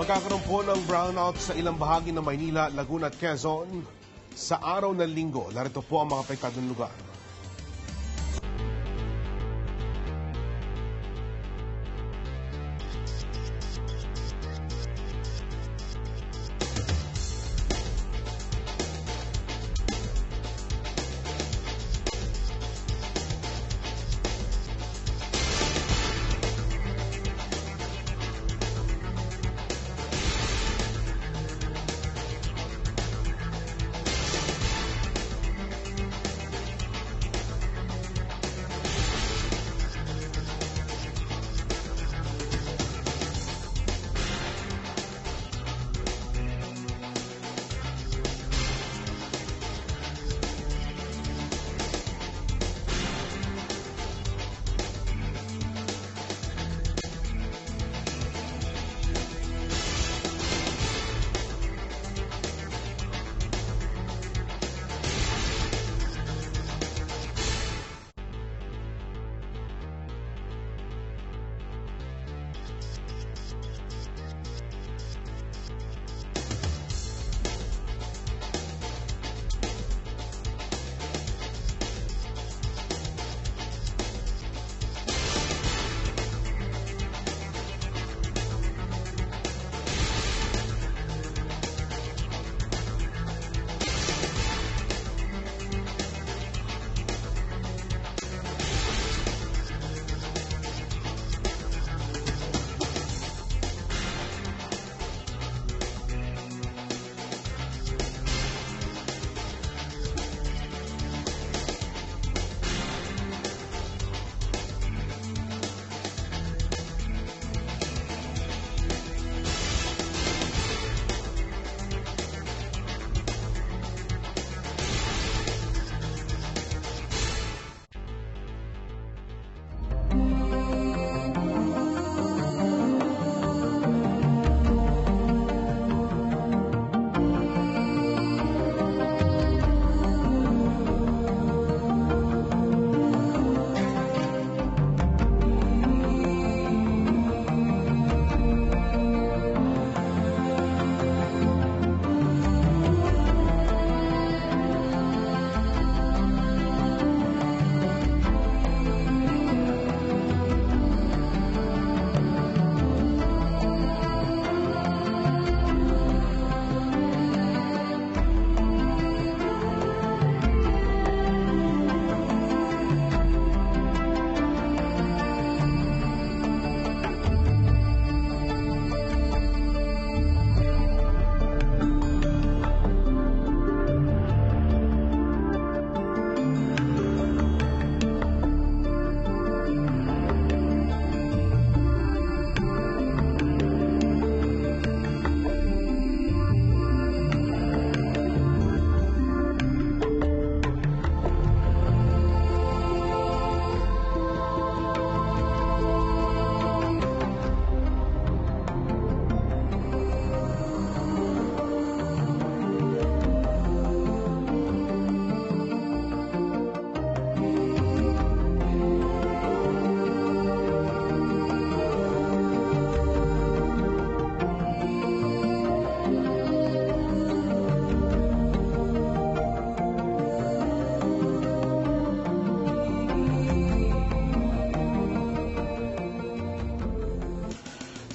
Magkakaroon po ng brownout sa ilang bahagi ng Maynila, Laguna at Quezon sa araw ng Linggo. Narito po ang mga apektadong lugar.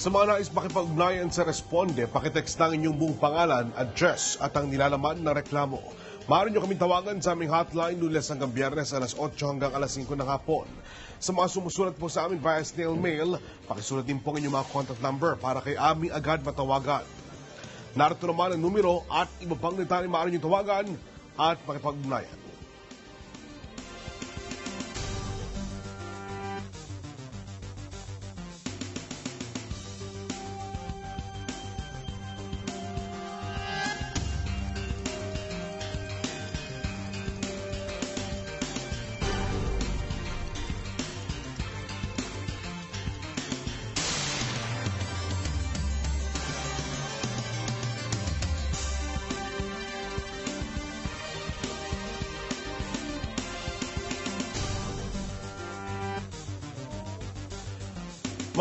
Sa mga nais makipag-ugnayan sa Responde, pakitext lang inyong buong pangalan, address at ang nilalaman na reklamo. Maaari nyo kaming tawagan sa aming hotline Lunes hanggang Biyernes alas 8 hanggang alas 5 ng hapon. Sa mga sumusulat po sa amin via snail mail, pakisulat din po ang inyong mga contact number para kay aming agad matawagan. Narito naman ang numero at iba pang detalye maaari nyo tawagan at makipag-ugnayan.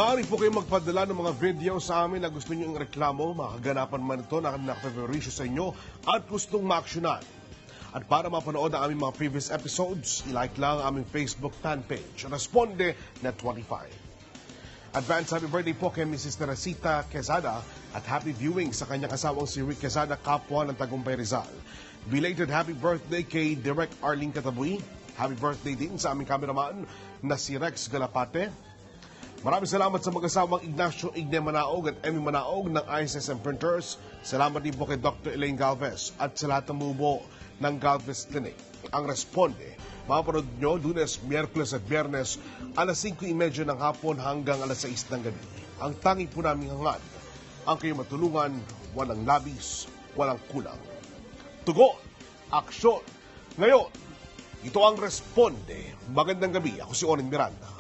Maaari po kayong magpadala ng mga video sa amin na gusto nyo yung reklamo, makaganapan man ito na nakafavorisyo sa inyo at gustong maaksyonan. At para mapanood ang aming mga previous episodes, ilike lang ang aming Facebook fan page, Responde Net 25. Advance happy birthday po kay Mrs. Teresita Quezada at happy viewing sa kanyang asawang si Rick Quezada, kapwa ng Tagumpay Rizal. Belated happy birthday kay Direk Arlene Catabuy. Happy birthday din sa aming cameraman na si Rex Galapate. Maraming salamat sa mag-asawang Ignacio Igne Manaog at Emmy Manaog ng ISSM Printers. Salamat din po kay Dr. Elaine Galvez at sa lahat ng bumubuo ng Galvez Clinic. Ang Responde, mapanood nyo Lunes, Miyerkules at Biyernes alas 5:30 ng hapon hanggang alas 6 ng gabi. Ang tangi po namin hangad, ang kayo matulungan, walang labis, walang kulang. Tugon, aksyon. Ngayon, ito ang Responde. Magandang gabi. Ako si Onin Miranda.